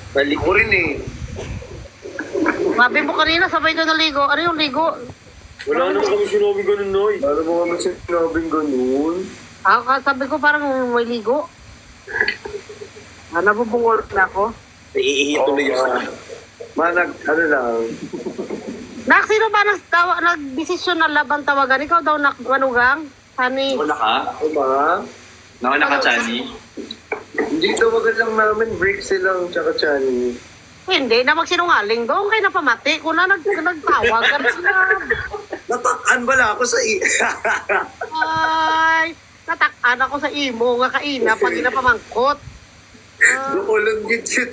Balik ko rin eh. Sabi mo kanina, sabay ka naligo. Ano yung ligo? Wala naman kami sinabing ganun, Noy. Wala naman kami sinabing ganun. Sabi ko parang may ligo. Nabubungol na ako. Naiihi tuloy yun. Manag, ano lang. Nak, sino ba nag-desisyon na laban tawagan? Ikaw daw, manugang? Honey. Wala ka? Ba? Nakana ka, Chani? Hindi tawagan lang namin, break silang tsaka Chani. Hindi na magsinungaling. Doon kayo na pamati. Kung na nagtawagan sila. Natakan bala ako sa Ay, natakan ako sa imo nga kaina pag inapamangkot. Dukulong din siya.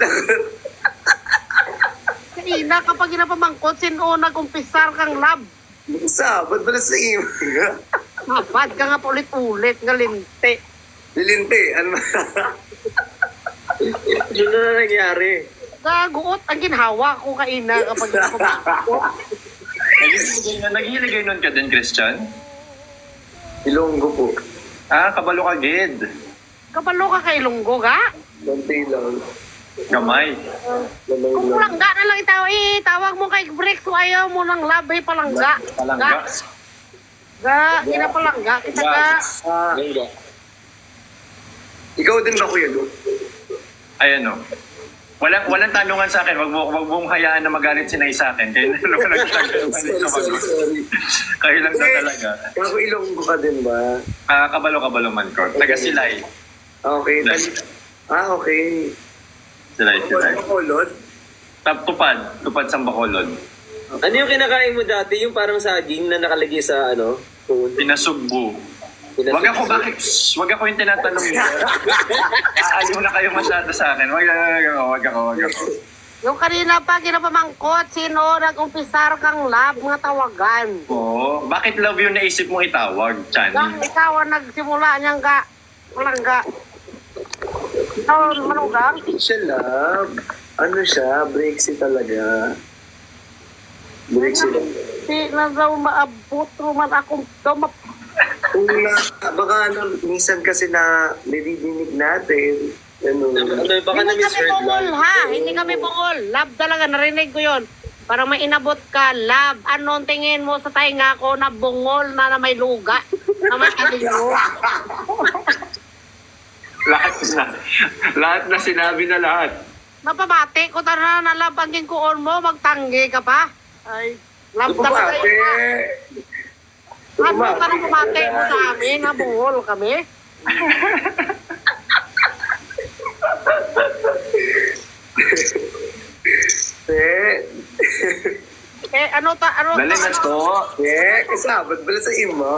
Kaina kapag inapamangkot, sino nag-umpisar kang lab? Sabat bala sa iyo. Mabad ka nga ulit-ulit nga linte. Lilinte, ano? Yun na nangyari. Gaguot ang ginhawa ko kaina kapag inapamangkot. Naghihiligay nun ka din, Christian? Ilonggo po. Kabalo ka, Gid. Kapalo ka kay Lunggo ga? Konti lang. Kamay. Lamay Kung lang. palangga na lang tawag mo kay Brex, so ayaw mo ng labay palangga. Palangga. Ginapalangga. Kita ga. Ikaw din ba, Kuya Lu? Ayan o. Walang tanungan sa akin. Wag mong hayaan na magalit si Nay sa akin. Kaya Sorry. Kayo lang na talaga. Ako Ilonggo ka din ba? Kabalo man ko. Taga Silay. Okay. Okay. Silay. Bacolod? Tupad sa Bacolod. Ano yung kinakain mo dati? Yung parang saging na nakalagay sa ano? Spoon? Pinasugbo. Wag ako yung tinatanong niyo. Ayaw na kayo masyado sa akin. Wag ako. Yung kanina pa ginapamangkot, sino nag-umpisar kang lab nga tawagan? Oo. Bakit love yung naisip mong itawag, Chani? Ikaw ang nagsimula niyang palangga. Ikaw, manugang? Siya love. Ano siya? Brexit talaga. Brexit. Di na daw maabot man akong Kung baka minsan kasi na nadidinig natin. Ano, Baka Hindi kami na-misheard bungol lang. ha, hindi kami bungol. Lab talaga, narinig ko yun. Para may inabot ka, lab. Anong tingin mo sa tainga ko na bungol na may luga? Na may aliyo? Lahat na sinabi na lahat. Napabati ko tara na lab ang ginkuon mo, magtanggi ka pa. Ay, lab talaga Bumate. yun. Ano ka nang pumati mo sa amin na bungol kami? Ano? Dali na to. Kasabot bala sa ima.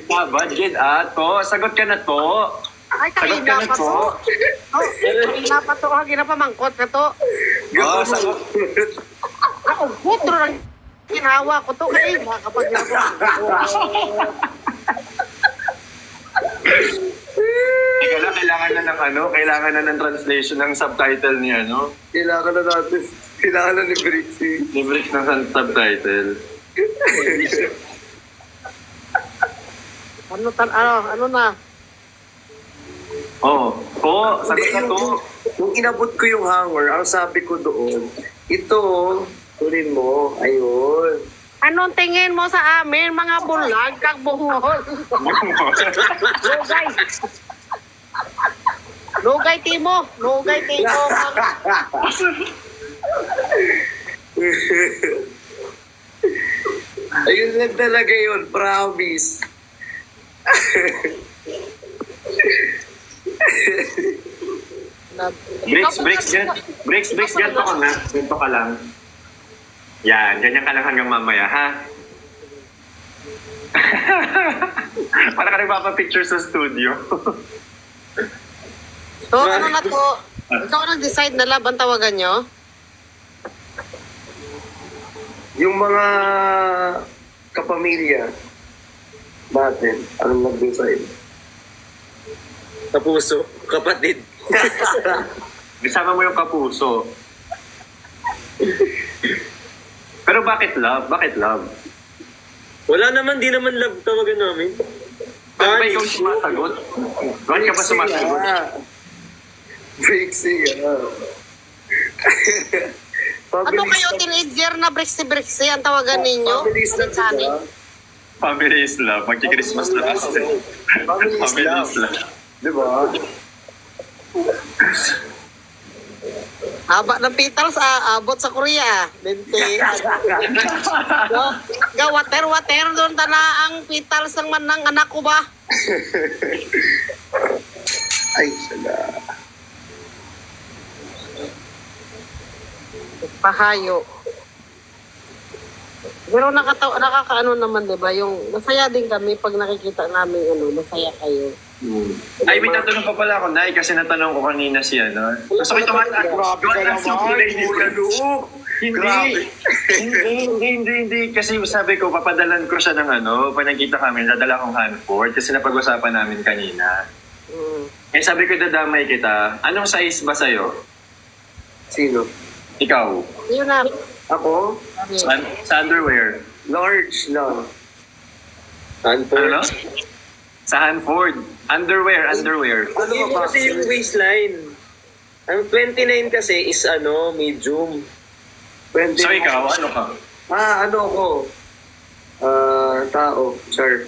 Sabad, Gid, to. Sagot ka na to. Ay, Sagot kaina ka na pa to. to. Oh, kaina pa to. Ginapamangkot na to. Sagot. Ako, putro lang ginawa ko to. Kaina kapag ginapamangkot. Teka lang, kailangan na ng translation ng subtitle niya, no? Kailangan na natin. Kailangan na ni Brixie. Libre ng subtitle. Ano na? Sagot na to. Nung inabot ko yung hanger, ang sabi ko doon, ito, tuloy mo, ayun. Anong tingin mo sa amin, mga bulag, kag bungol? Lugay. Lugay, Timo. Ayun lang talaga yun, promise. Breaks, ganito ka na. Ganito ka lang. Yan, ganyan ka lang hanggang mamaya, ha? Para ka nagpapapicture sa studio. So, ano na to? Ikaw nag-decide na laban tawagan nyo? Yung mga kapamilya natin, ang nag-decide. Kapuso, kapatid. Isama mo yung kapuso. Pero bakit love? Wala naman, di naman love tawagan namin. Bakit ba ikaw sumasagot? Bakit ka ba sumasagot? Brixie, Ano kayo, teenager na briksi-briksi ang tawagan ninyo? Families na Sani? diba? Family is love. Magki-Christmas na kasi. Family is Family love. is love. Diba? Haba ng petals, abot sa Korea. Bente. Water, doon tana ang petals ng manang anak ko ba? Ay, sala. Pahayo. Pero nakakaano naman, di ba? Yung masaya din kami pag nakikita namin, masaya kayo. Ay, may tatanong pa pala ako, Nay, kasi natanong ko kanina si ano. Gusto ko tumataas. Grabe ka naman. Kuya Luke. Grabe. Hindi. Kasi sabi ko, papadalan ko siya ng ano, pag nagkita kami, dadala kong Hanford, kasi napag-usapan namin kanina. Eh sabi ko, dadamay kita. Anong size ba sa'yo? Sino? Ikaw? Yun na. Ako? Sa underwear? Large lang. Ano? Sa Hanford. Underwear. Ano Yun ba? kasi yung waistline. Ang 29 kasi is medium. So ikaw, ano ka? Ano ako? Tao. Sir.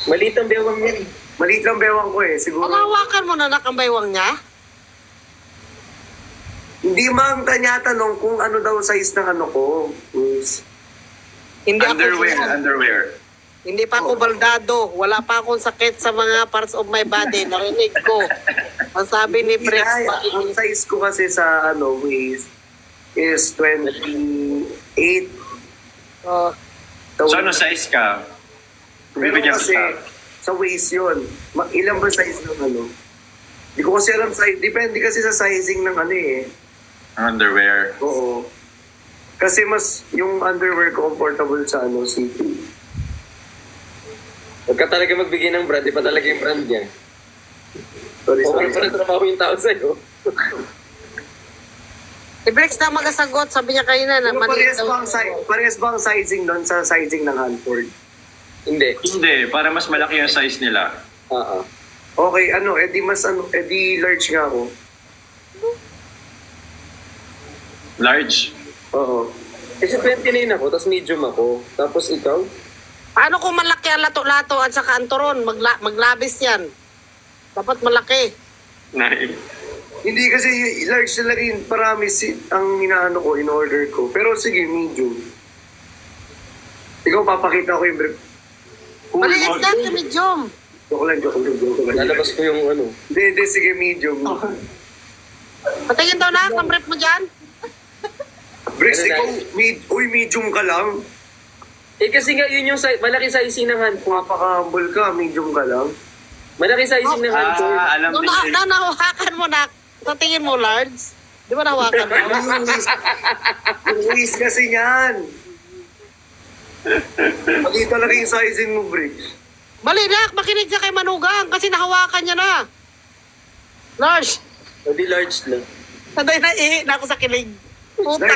Maliit ang bewang yan. Maliit lang bewang ko eh. Siguro. Panghawakan mo na ang baywang niya? Hindi man kanya tanong kung ano daw size ng ano ko. Hindi Underwear. Hindi pa ako baldado. Wala pa akong sakit sa mga parts of my body. Narinig ko. Ang sabi ni Brex, Ang size ko kasi sa waist is 28. So ano size ka? Bibigyan kasi ka. sa waist yun. Ilan ba size ng ano? Hindi ko kasi alam size. Depende kasi sa sizing ng ano eh. Underwear. Oo. Kasi mas yung underwear ko comfortable sa CK. Huwag ka talaga magbigay ng brand, di pa talaga yung brand niya. Sorry. Okay pa rin trabaho yung tao sa'yo. Si Brex na magasagot. Sabi niya kanina na Pero maliit daw. parehas ba ang sizing doon sa sizing ng Hanford? Hindi. Hindi, para mas malaki yung size nila. Oo. Okay, edi large nga ako. Large. Oo. Kasi 29 ako, tapos medium ako. Tapos ikaw? Paano kung malaki ang lato-lato at saka ang turon? Maglabis yan. Dapat malaki. Nice. Hindi kasi large talaga yung paramis ang inaano ko, in-order ko. Pero sige, medium. Ikaw, papakita ko yung brief. Maliit na sa medium. Joke lang. Lalabas ko yung Hindi, sige, medium. Patingin daw na ang brief mo dyan. Bricks, Ano ikaw, medium ka lang. Eh kasi nga yun yung malaki sizing ng Hanford. Mapaka-humble ka, medium ka lang. Malaki sizing ng Hanford. Alam Nung din. nahawakan mo na, sa tingin mo, large? Di ba nahawakan mo? Yung waist kasi niyan. Mali talaga yung sizing mo, Bricks. Mali na, makinig ka kay Manugang kasi nahawakan niya na. Large. Hindi large lang. Sanday na ako sa kilig. Puta.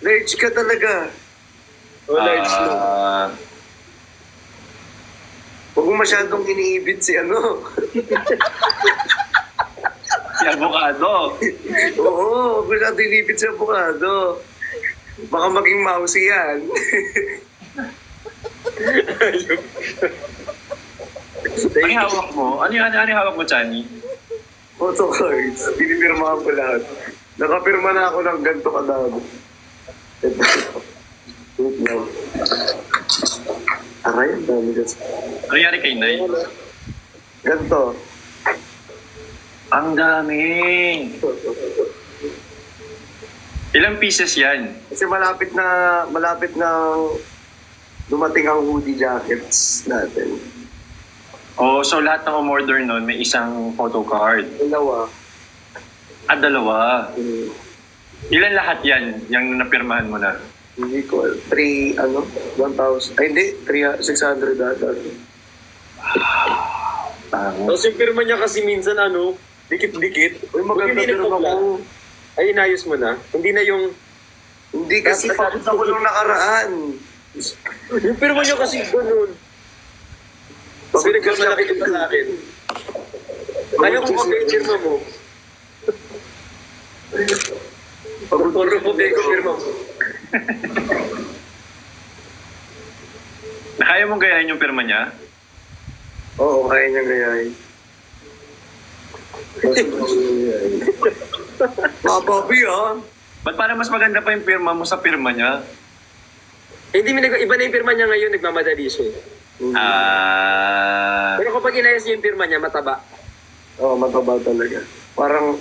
Large ka talaga. Large lang. Huwag mo masyadong iniibit si Si Avocado. Oo, huwag mo masyadong iniibit si Avocado. Baka maging mousy yan. Ano yung hawak mo? Ano yung hawak mo, Chani? Photo cards. Pinipirmahan ko lahat. Nakapirma na ako ng ganito kadami. Ito. Wait lang. Aray, ang dami kasi. Ano nangyari kay Nay? Ganito. Ang dami! Ilang pieces yan? Kasi malapit na dumating ang hoodie jackets natin. Oh, so lahat ng umorder nun may isang photo card. Dalawa. Dalawa. Hmm, Ilan lahat yan, yung napirmahan mo na? Hindi ko. 1,000. Ay, hindi. 600 data. Tapos yung pirma niya kasi minsan dikit-dikit. Uy, maganda Hindi din ako. Ay, inayos mo na. Hindi na yung... Hindi kasi pagod ako nung nakaraan. Yung pirma niya kasi ganun. Tapos pinagkamalaki ka pa sa akin. Ayaw ko magka yung pirma mo. Puro po kayo pirma mo. Nakaya mong gayahin yung pirma niya? Oo, kaya niya gayahin. Papabi ah. Ba't parang mas maganda pa yung pirma mo sa pirma niya? Eh, hindi, iba na yung pirma niya ngayon, nagmamadali siya. Pero kapag inayos niya yung pirma niya, mataba. Oo, mataba talaga. Parang,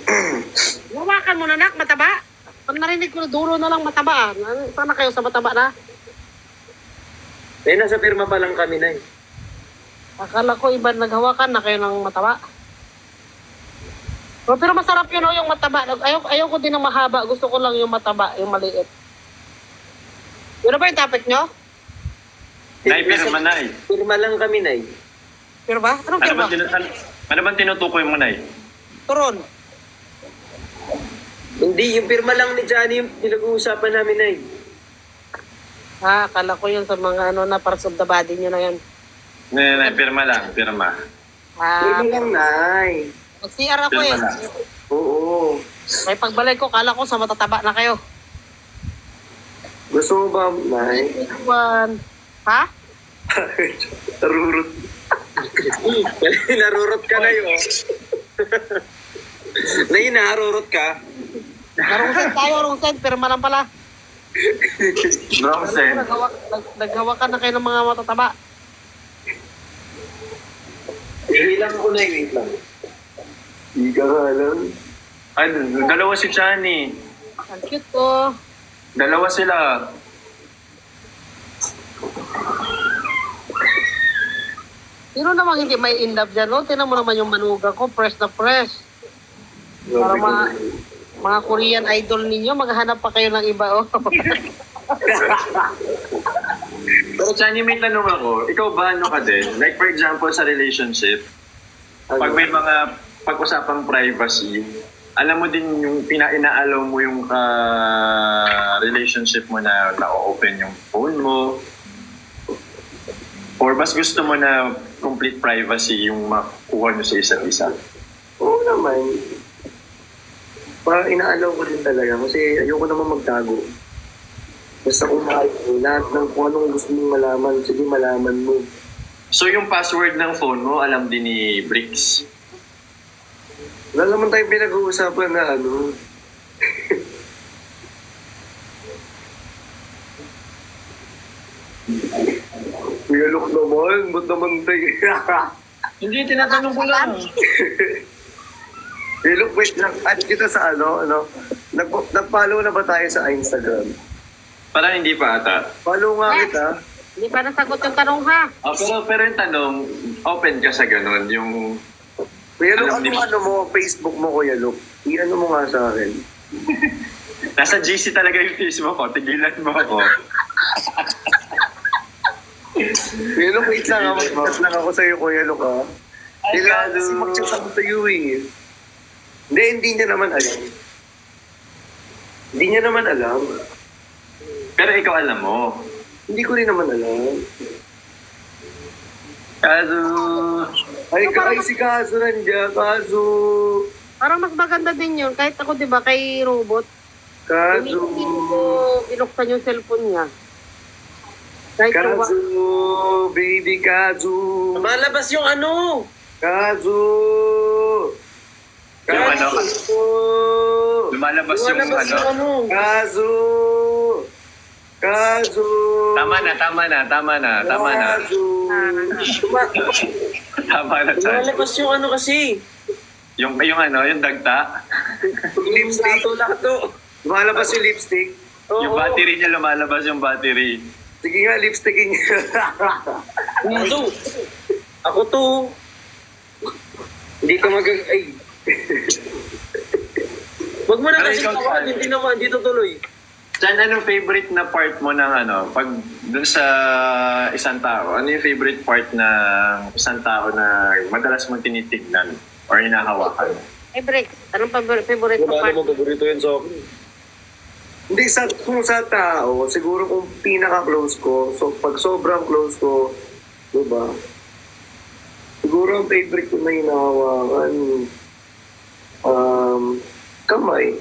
Hawakan mo na, nak, mataba. Pag narinig ko na dulo na lang mataba. Sana kayo sa mataba na. Eh, nasa pirma pa lang kami na eh. Akala ko iba naghawakan na kayo ng mataba. Pero masarap yun yung mataba. Ayaw ko din ng mahaba. Gusto ko lang yung mataba, yung maliit. Yun ba yung topic nyo? Nay, pirma, Nay. Pirma lang kami na eh. Pero ba? Anong Ano pirma? ano bang tinutukoy mo, Nay? Turon. Hindi, yung pirma lang ni Johnny yung pinag-uusapan namin na eh. Akala ko yun sa mga na parts of the body nyo na yan. Nay, pirma lang, pirma. hindi lang, Nay. Mag-CR ako Pirma eh. lang. Oo. May pagbalik ko, kala ko sa matataba na kayo. Gusto mo ba, Nay? One. Ha? Tarurot. Narurot ka na yun. Nay, narurot ka. Narungsen tayo, rungsen. Pirma lang pala. Bronze. Naghawakan na kayo ng mga matataba. Ilang ko na yung wait lang. Hindi ka nga lang. Ay, dalawa si Johnny. Ang cute ko. Dalawa sila. Sino namang hindi may in love dyan, no? Tinan mo naman yung manuga ko, fresh na fresh. Para mga Korean idol ninyo, maghanap pa kayo ng iba, oh. Pero Johnny, may tanong ako. Ikaw ba ano ka din? Like for example, sa relationship, pag may mga pag-usapang privacy, alam mo din yung inaalaw mo yung relationship mo na na-open yung phone mo? Or mas gusto mo na complete privacy yung makuha nyo sa isa't isa? Oo naman. Parang inaalaw ko din talaga kasi ayoko naman magtago. Basta kung mahal mo, lahat ng kung anong gusto mong malaman, sige malaman mo. So yung password ng phone mo, alam din ni Bricks? Wala naman tayong pinag-uusapan na ano. Kuya Luke naman, ba't naman tayo? Hindi, tinatanong ko lang. Kuya Luke, wait lang. Add kita sa ano. Nag-follow na ba tayo sa Instagram? Parang hindi pa ata. Follow nga kita. Hindi pa nasagot yung tanong, ha? Pero yung tanong, open ka sa ganun, yung... Kuya Luke, Alam ni- ano mo, Facebook mo, Kuya Luke? I-ano mo nga sa akin. Nasa GC talaga yung Facebook ko, tigilan mo ako. Kuya Luke, wait lang ha. Mag-chat lang ako sa'yo, Kuya Luke ha. Kailangan kasi mag-chat ako sa'yo eh. Hindi niya naman alam. Hindi niya naman alam. Pero ikaw alam mo. Hindi ko rin naman alam. Kaso... Ay, si Kaso nandiyan. Kaso. Parang mas maganda din yun. Kahit ako, di ba, kay Robot, Kaso. hindi ko binuksan yung cellphone niya. Kahit yung Kaso. Baby Kaso. Malabas yung ano! Kaso. Yung ano? Kaso. Lumalabas yung Malabas ano. yung ano! Kaso. Kaso. Tama na. Kaso. Tama na, Chan. Malabas yung ano kasi. Yung ano, yung dagta. Lipstick. Lato-lato. Lumalabas yung lipstick. Yung battery niya, lumalabas yung battery. Sige nga, lipsticking niya. Mundo. Ako to. Hindi ka ay. Wag mo na Pero kasi ikaw, tawag, Chan. hindi naman, dito tuloy. Chan, anong favorite na part mo ng ano, pag dun sa isang tao, ano yung favorite part ng isang tao na madalas mong tinitignan or hinahawakan? Hey, Brex, anong favorite mo part? paborito yun sa akin. Hindi, kung sa tao, siguro kung pinaka-close ko, so pag sobrang close ko, diba? Siguro ang favorite ko na hinahawakan, kamay.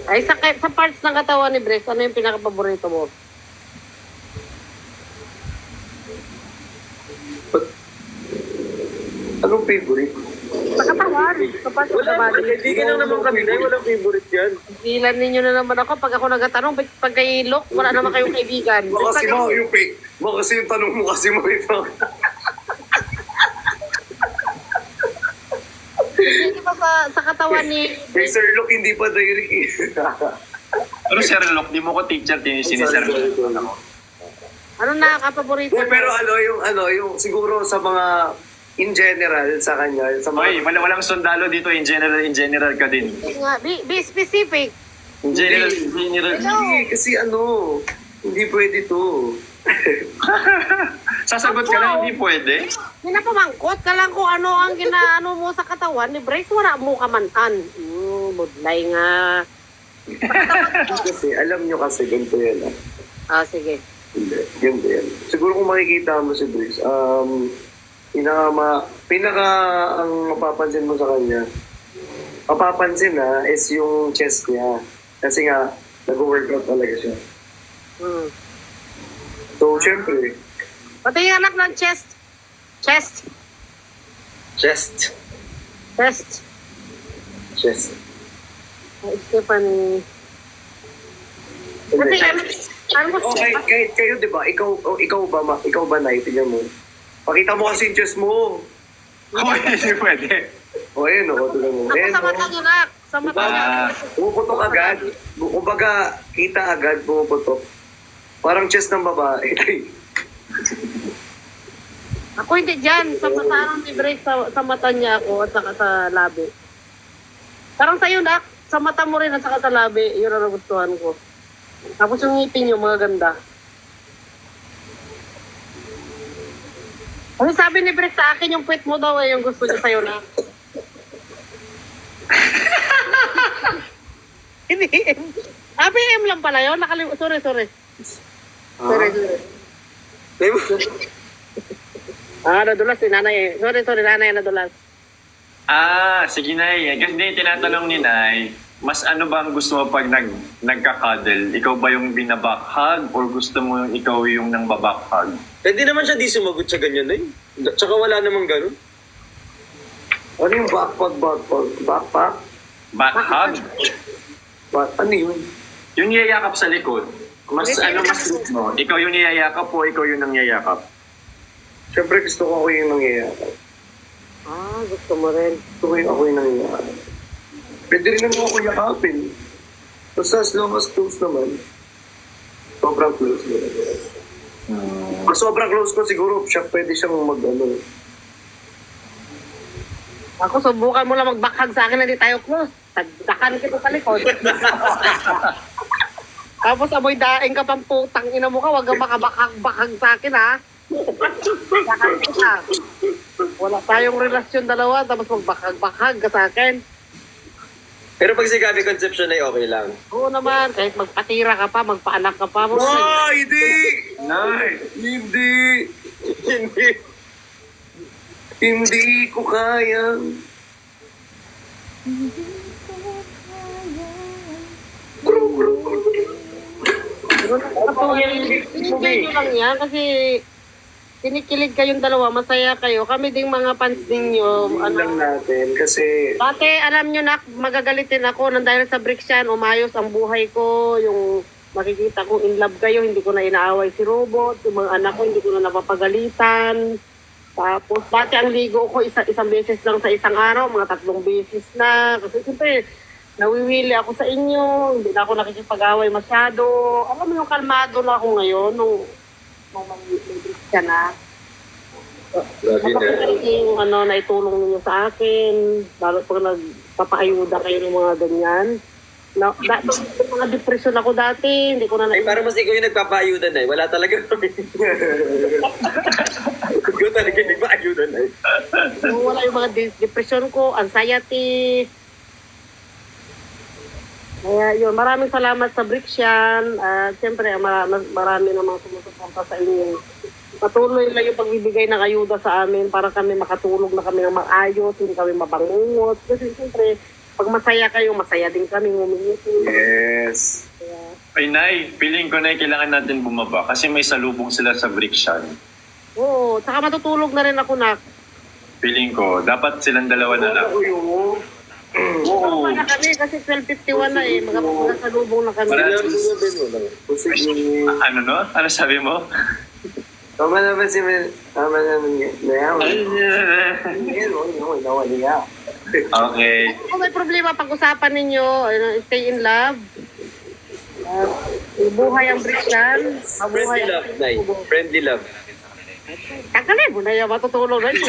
Ay, sa parts ng katawan ni Bres, ano yung pinaka-paborito mo? Anong favorite? Sa katawan. Sa parts ng Wala, katawan. kaibigan lang naman kami na, walang favorite yan. Ilan ninyo na naman ako pag ako nagtatanong, pag kay Lok, wala naman kayong kaibigan. Mo kasi mo yung mo kasi yung tanong mo kasi mo ito. Hindi ba sa katawan ni... Kay Sir Luke, hindi pa direct eh. Pero Sir Lok, di mo ko teacher, tinisini Sir Lok. Ano nakaka-paborito mo? Pero yung siguro sa mga in general sa kanya, sa Hoy, mga... walang sundalo dito, in general ka din. Be specific. In general. Hindi, kasi hindi pwede to. Sasagot ka lang, hindi pwede. Pinapamangkot ka lang kung ano ang ginaano mo sa katawan ni Bryce, wala mo kamantan. Budlay nga. Kasi alam nyo kasi ganito yan Sige. Hindi, ganito yan. Siguro kung makikita mo si Brice, pinaka ang mapapansin mo sa kanya, is yung chest niya. Kasi nga, nag-workout talaga siya. So, syempre, Pati yung anak ng chest. Chest. chest. Stephanie. Kasi ano mo? Kahit kayo, di ba? Ikaw ba, Nay? Tignan mo. Pakita mo kasi yung chest mo. Hoy, hindi pwede. O, ayun, tignan mo. Ako Ayun, sa mata niyo na. Sa mata niyo. pumuputok agad. Kumbaga, kita agad, pumuputok. Parang chest ng babae. Ako hindi dyan. Sa mata ni Bryce, sa mata niya ako at saka sa labi. Parang sa'yo, Nak. Sa mata mo rin at saka sa labi. Yun ang nagustuhan ko. Tapos yung ngipin niyo, mga ganda. Ano sabi ni Bryce sa akin, yung puwet mo daw yung gusto niya sa'yo, Nak. Hindi. ABM lang pala yun. Sorry. Sorry. Nadulas si nanay. Sorry, nanay nadulas. Sige Nay. Kasi tinatanong ni Nay, mas ano ba ang gusto mo pag nagka-cuddle? Ikaw ba yung binabakhag or gusto mo yung ikaw yung nang babakhag? Pwede naman siya di sumagot sa ganyan eh. Tsaka wala namang ganun. Ano yung backpack? Backhug? Ano yun? Yung niyayakap sa likod. Mas gusto mo? Ikaw yung niyayakap o ikaw yung nangyayakap? Siyempre gusto ko ako yung nangyayakap. Gusto mo rin. Gusto ko yung ako yung nangyayakap. Pwede rin naman ako yakapin. Basta as long as close naman. Sobrang close naman. Pag sobrang close ko siguro, pwede siyang Ako, subukan mo lang magbakhag sa akin na di tayo close. Tagdakan kita sa likod. Tapos amoy daing ka pang putang ina mo ka, wag kang makabakhag sa akin ha. Tagdakan kita. Wala tayong relasyon dalawa, tapos magbakhag ka sa akin. Pero pag si Gabi Concepcion ay okay lang. Oo naman, kahit magpatira ka pa, magpaanak ka pa. Hindi! Nay! Hindi! Hindi. Hindi ko kaya. Enjoy nyo lang yan kasi kinikilig kayong dalawa, masaya kayo. Kami ding mga fans ninyo. Ano lang natin kasi Dati, alam nyo na, magagalitin ako nang dahil sa breaks yan, umayos ang buhay ko, yung makikita ko in love kayo, hindi ko na inaaway si Robot, yung mga anak ko, hindi ko na napapagalitan. Tapos, dati ang ligo ko, isang beses lang sa isang araw, mga 3 beses na. Kasi siyempre, nawiwili ako sa inyo, hindi na ako nakikipag-away masyado. Alam mo yung kalmado na ako ngayon, nung mag-breaks ka na. Grabe na. Yung naitulong ninyo sa akin, lalo pag nagpapaayuda kayo ng mga ganyan. Mga depression ako dati, hindi ko na Ay, parang mas ikaw yung nagpapaayudan eh. Wala talaga kami. Ikaw talaga yung nagpaayudan eh. wala yung mga depression ko, anxiety. Kaya yun, maraming salamat sa Brixian. At siyempre, marami namang sumusuporta sa inyo. Patuloy lang yung pagbibigay ng ayuda sa amin para kami makatulog na kami ng maayos, hindi kami mabangungot. Kasi siyempre, pag masaya kayo, masaya din kami humingi. Yes. Ay, Nay, feeling ko na kailangan natin bumaba kasi may salubong sila sa Brikshan. Oo, tsaka matutulog na rin ako na. Feeling ko, dapat silang dalawa na lang. Oo. Oo. Na kami kasi 12:51 na eh. Magkasalubong na kami. Sige. Ano no? Ano sabi mo? Tama naman si Mel. Tama naman yun. Nawali ka. Okay. Kung may problema, pag-usapan ninyo, stay in love. Buhay ang Briksyan. Friendly love, Nay. Friendly love. Tagalin mo na yan, matutulog na yun.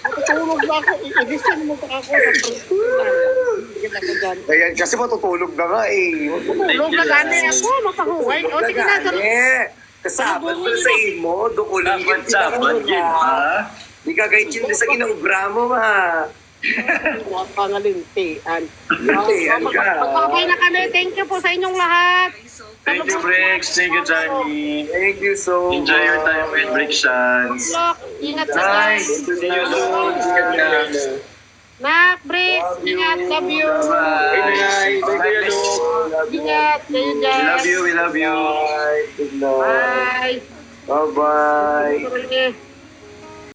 Matutulog na ako, i-edition mo pa ako sa Briksyan. Ayan, kasi matutulog na nga eh. Matutulog na gani ako, mapahuway. O sige na, Kasabat mo sa imo, dukulang Dapat sabat yun, ha? Di ka kahit yun sa ginaumbra mo, ma. Pangalintian. Lintian ka. Okay na kami. Thank you po sa inyong lahat. Thank you, Brix. Thank you, Johnny. Thank you so much. Enjoy your time with Brikshan's. Look, ingat sa Bye. guys. See you soon. Ingat ka. Nak, Bricks, ingat. Love you. Bye. Bye. Ingat. Kayo We dyan. love you. We love you. Bye. Good night. Bye. Bye-bye. Bye.